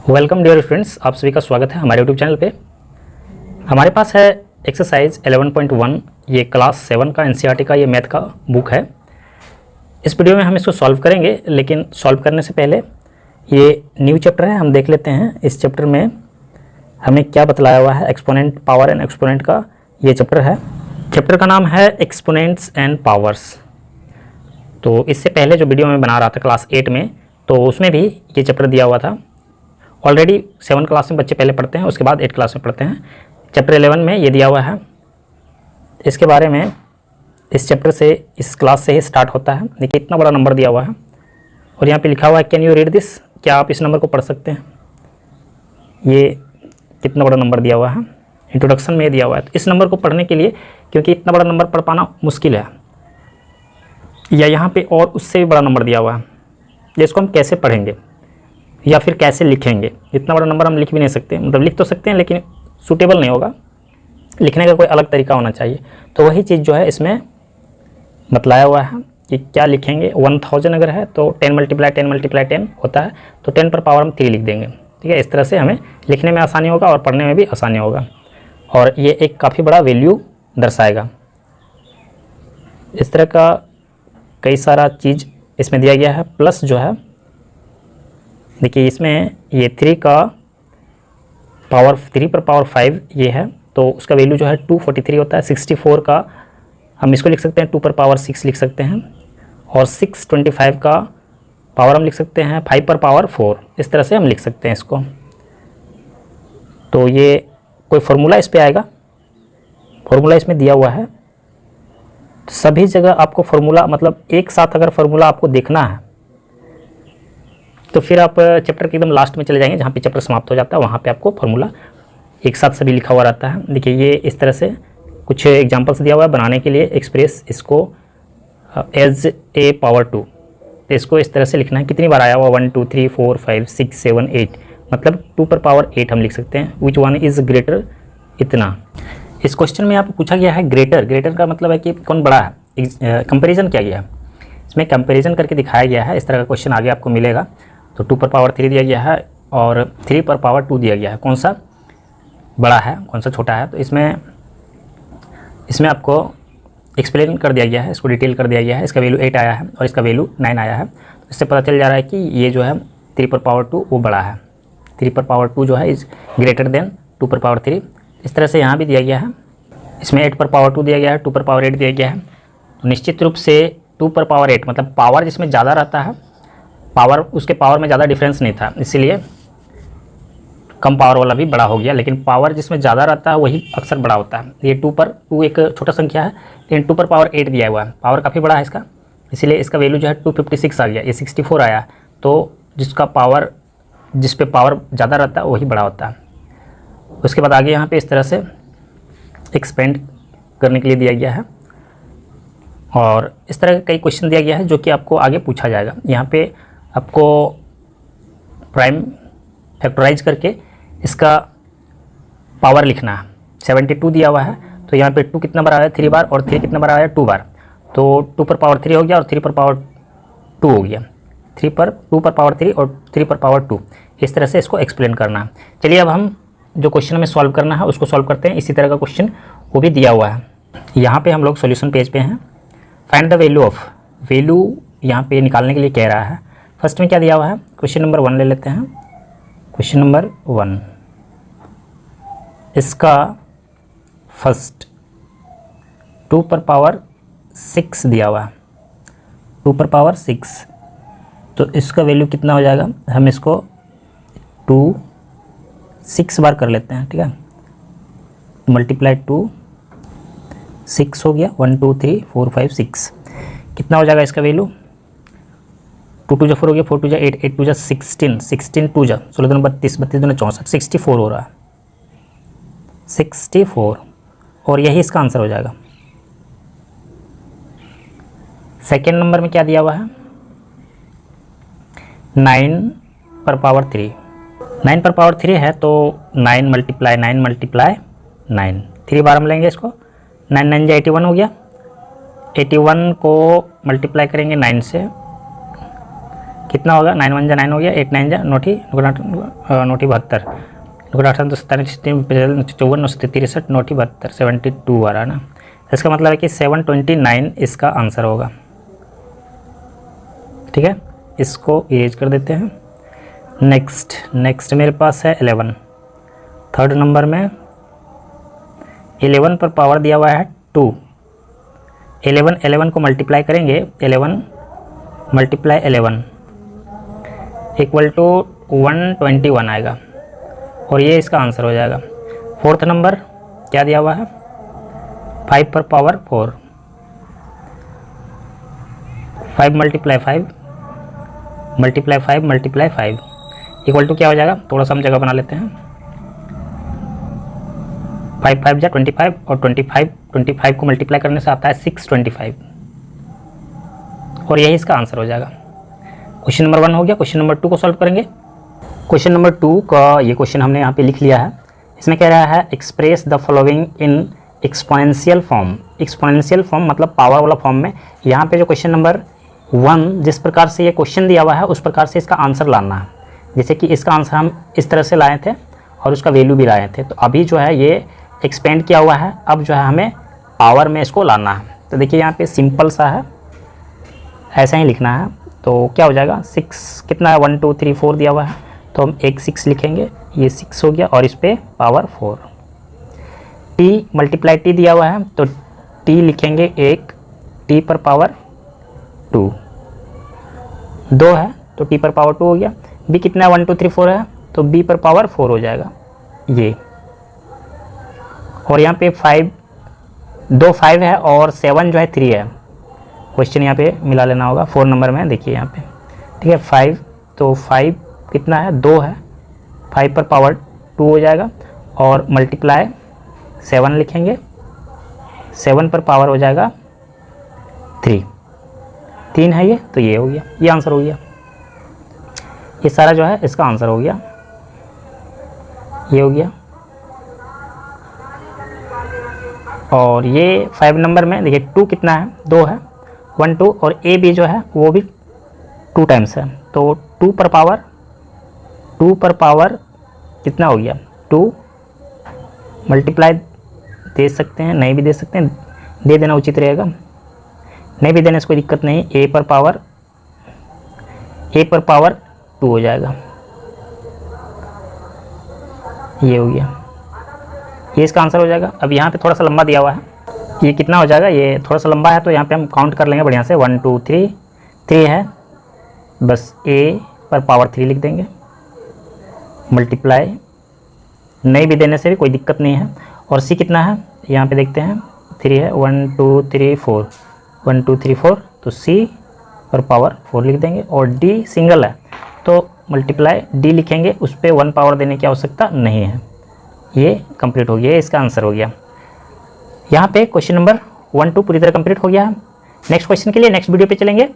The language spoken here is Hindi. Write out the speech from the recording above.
वेलकम डियर स्टूडेंट्स, आप सभी का स्वागत है हमारे यूट्यूब चैनल पे। हमारे पास है एक्सरसाइज 11.1, ये क्लास 7 का एनसीईआरटी का ये मैथ का बुक है। इस वीडियो में हम इसको सॉल्व करेंगे, लेकिन सॉल्व करने से पहले ये न्यू चैप्टर है, हम देख लेते हैं इस चैप्टर में हमें क्या बतलाया हुआ है। एक्सपोनेंट, पावर एंड एक्सपोनेंट का ये चैप्टर है। चैप्टर का नाम है एक्सपोनेंट्स एंड पावर्स। तो इससे पहले जो वीडियो मैं बना रहा था क्लास 8 में, तो उसमें भी ये चैप्टर दिया हुआ था। ऑलरेडी 7 क्लास में बच्चे पहले पढ़ते हैं, उसके बाद 8 क्लास में पढ़ते हैं। चैप्टर 11 में ये दिया हुआ है। इसके बारे में इस चैप्टर से, इस क्लास से ही स्टार्ट होता है। देखिए इतना बड़ा नंबर दिया हुआ है और यहाँ पे लिखा हुआ है कैन यू रीड दिस, क्या आप इस नंबर को पढ़ सकते हैं। ये कितना बड़ा नंबर दिया हुआ है, इंट्रोडक्शन में दिया हुआ है। तो इस नंबर को पढ़ने के लिए, क्योंकि इतना बड़ा नंबर पढ़ पाना मुश्किल है, या यहाँ पे और उससे भी बड़ा नंबर दिया हुआ है, जिसको हम कैसे पढ़ेंगे या फिर कैसे लिखेंगे। इतना बड़ा नंबर हम लिख भी नहीं सकते, मतलब लिख तो सकते हैं लेकिन सूटेबल नहीं होगा, लिखने का कोई अलग तरीका होना चाहिए। तो वही चीज़ जो है इसमें बतलाया हुआ है कि क्या लिखेंगे। 1000 अगर है तो 10 × 10 × 10 होता है, तो 10 पर पावर हम 3 लिख देंगे। ठीक है, इस तरह से हमें लिखने में आसानी होगा और पढ़ने में भी आसानी होगा, और ये एक काफ़ी बड़ा वैल्यू दर्शाएगा। इस तरह का कई सारा चीज़ इसमें दिया गया है। प्लस जो है देखिए इसमें ये 3 का पावर 3 पर पावर 5 ये है, तो उसका वैल्यू जो है 243 होता है। 64 का हम इसको लिख सकते हैं 2 पर पावर 6 लिख सकते हैं, और 625 का पावर हम लिख सकते हैं 5 पर पावर 4। इस तरह से हम लिख सकते हैं इसको। तो ये कोई फार्मूला इस पे आएगा, फार्मूला इसमें दिया हुआ है। सभी जगह आपको फार्मूला, मतलब एक साथ अगर फार्मूला आपको देखना है तो फिर आप चैप्टर के एकदम लास्ट में चले जाएंगे, जहाँ पे चैप्टर समाप्त हो जाता है, वहाँ पे आपको फार्मूला एक साथ सभी लिखा हुआ रहता है। देखिए ये इस तरह से कुछ एग्जांपल्स दिया हुआ है बनाने के लिए। एक्सप्रेस इसको एज ए पावर 2, तो इसको इस तरह से लिखना है। कितनी बार आया हुआ 1 2 3 4 5 6 7 8, मतलब 2 पर पावर 8 हम लिख सकते हैं। विच वन इज़ ग्रेटर, इतना। इस क्वेश्चन में यहाँ पे पूछा गया है ग्रेटर। ग्रेटर का मतलब है कि कौन बड़ा है, कंपेरिजन किया गया है। इसमें कंपेरिजन करके दिखाया गया है। इस तरह का क्वेश्चन आगे आपको मिलेगा। तो 2 पर पावर 3 दिया गया है और 3 पर पावर 2 दिया गया है। कौन सा बड़ा है, कौन सा छोटा है, तो इसमें आपको एक्सप्लेन कर दिया गया है, इसको डिटेल कर दिया गया है। इसका वैल्यू 8 आया है और इसका वैल्यू 9 आया है। तो इससे पता चल जा रहा है कि ये जो है 3 पर पावर 2 वो बड़ा है। 3 पर पावर 2 जो है इज़ ग्रेटर देन 2 पर पावर 3। इस तरह से यहाँ भी दिया गया है। इसमें 8 पर पावर 2 दिया गया है, 2 पर पावर 8 दिया गया है। तो निश्चित रूप से 2 पर पावर 8 मतलब पावर जिसमें ज़्यादा रहता है, पावर उसके पावर में ज़्यादा डिफरेंस नहीं था, इसीलिए कम पावर वाला भी बड़ा हो गया। लेकिन पावर जिसमें ज़्यादा रहता है वही अक्सर बड़ा होता है। ये 2 पर 2 एक छोटा संख्या है, लेकिन 2 पर पावर 8 दिया हुआ है, पावर काफ़ी बड़ा है इसका, इसीलिए इसका वैल्यू जो है 256 आ गया। ये 64 आया, तो जिसका पावर, जिस पे पावर ज़्यादा रहता है वही बड़ा होता है। उसके बाद आगे यहाँ पे इस तरह से एक्सपेंड करने के लिए दिया गया है, और इस तरह के कई क्वेश्चन दिया गया है जो कि आपको आगे पूछा जाएगा। यहाँ पे आपको प्राइम फैक्टराइज करके इसका पावर लिखना है। 72 दिया हुआ है, तो यहाँ पे 2 कितना बार आया है 3 बार, और 3 कितना बार आया है 2 बार। तो 2 पर पावर 3 हो गया और 3 पर पावर 2 हो गया। 2 पर पावर 3 और 3 पर पावर 2, इस तरह से इसको एक्सप्लेन करना है। चलिए अब हम जो क्वेश्चन हमें सॉल्व करना है उसको सॉल्व करते हैं। इसी तरह का क्वेश्चन वो भी दिया हुआ है। यहाँ पे हम लोग सॉल्यूशन पेज पे हैं। Find the value of, value यहाँ पे निकालने के लिए कह रहा है। फर्स्ट में क्या दिया हुआ है, क्वेश्चन नंबर 1 ले लेते हैं। क्वेश्चन नंबर 1, इसका फर्स्ट 2 पर पावर 6 दिया हुआ है। 2 पर पावर 6, तो इसका वैल्यू कितना हो जाएगा, हम इसको 2 6 बार कर लेते हैं। ठीक है, मल्टीप्लाई 2 6 हो गया, 1 2 3 4 5 6। कितना हो जाएगा इसका वैल्यू, 2 2 4 हो गया, 4 2 8, 8 2 16, 16 2 16 2 32, 32 2 64, 64 हो रहा है, 64, और यही इसका आंसर हो जाएगा। सेकेंड नंबर में क्या दिया हुआ है, 9 पर पावर 3। 9 पर पावर 3 है, तो 9 × 9 3 बार हम लेंगे इसको। 9 9 जा 81 हो गया। 81 को मल्टीप्लाई करेंगे 9 से, कितना होगा, 9 1 जा 9 हो गया, 8 9 जा नोटी 72, 54 963 नोटी 72 72 आ रहा है ना। इसका मतलब है कि 729 इसका आंसर होगा। ठीक है, इसको इरेज कर देते हैं। नेक्स्ट मेरे पास है 11। थर्ड नंबर में 11 पर पावर दिया हुआ है 2। 11 को मल्टीप्लाई करेंगे, 11 मल्टीप्लाई 11 इक्वल टू 121 आएगा और ये इसका आंसर हो जाएगा। फोर्थ नंबर क्या दिया हुआ है, 5 पर power 4, 5 multiply 5 multiply 5 multiply 5 equal to क्या हो जाएगा, थोड़ा सा हम जगह बना लेते हैं। 5 5 जा 25 और 25 को मल्टीप्लाई करने से आता है 625 और यही इसका आंसर हो जाएगा। क्वेश्चन नंबर 1 हो गया। क्वेश्चन नंबर 2 को सॉल्व करेंगे। क्वेश्चन नंबर 2 का ये क्वेश्चन हमने यहाँ पे लिख लिया है। इसमें कह रहा है express the following in exponential form. Exponential form मतलब पावर वाला फॉर्म में। यहाँ पे जो क्वेश्चन नंबर 1 जिस प्रकार से ये क्वेश्चन दिया हुआ है उस प्रकार से इसका आंसर लाना है। जैसे कि इसका आंसर हम इस तरह से लाए थे और उसका वैल्यू भी लाए थे, तो अभी जो है ये एक्सपेंड किया हुआ है, अब जो है हमें पावर में इसको लाना है। तो देखिए यहाँ पे सिंपल सा है, ऐसा ही लिखना है। तो क्या हो जाएगा, 6 कितना है, 1 2 3 4 दिया हुआ है, तो हम एक 6 लिखेंगे, ये 6 हो गया और इस पर पावर 4। t मल्टीप्लाई टी दिया हुआ है तो t लिखेंगे 1, t पर पावर 2 है तो t पर पावर 2 हो गया। b कितना है, 1 2 3 4 है तो b पर पावर 4 हो जाएगा ये। और यहाँ पे 2 5 है और 7 जो है 3 है। क्वेश्चन यहाँ पे मिला लेना होगा 4 नंबर में, देखिए यहाँ पे। ठीक है, 5 तो 5 कितना है, 2 है, 5 पर पावर 2 हो जाएगा और मल्टीप्लाई 7 लिखेंगे, 7 पर पावर हो जाएगा 3 है ये, तो ये हो गया, ये आंसर हो गया। ये सारा जो है इसका आंसर हो गया, ये हो गया। और ये 5 नंबर में देखिए 2 कितना है, 2 है, 1 2 और ए भी जो है वो भी 2 टाइम्स है, तो 2 पर पावर कितना हो गया, 2 मल्टीप्लाई दे सकते हैं, नहीं भी दे सकते हैं, दे देना उचित रहेगा, नहीं भी देने से कोई दिक्कत नहीं। ए पर पावर 2 हो जाएगा, ये हो गया, ये इसका आंसर हो जाएगा। अब यहाँ पे थोड़ा सा लंबा दिया हुआ है, ये कितना हो जाएगा, ये थोड़ा सा लंबा है तो यहाँ पे हम काउंट कर लेंगे बढ़िया से। 1 2 3 है, बस a पर पावर 3 लिख देंगे, मल्टीप्लाई नहीं भी देने से भी कोई दिक्कत नहीं है। और c कितना है, यहाँ पे देखते हैं 3 है, 1 2 3 4 1 2 3 4 तो c पर पावर 4 लिख देंगे। और d सिंगल है तो मल्टीप्लाई d लिखेंगे, उस पर 1 पावर देने की आवश्यकता नहीं है। ये कंप्लीट हो गया, इसका आंसर हो गया। यहाँ पे क्वेश्चन नंबर 1 2 पूरी तरह कंप्लीट हो गया है। नेक्स्ट क्वेश्चन के लिए नेक्स्ट वीडियो पे चलेंगे।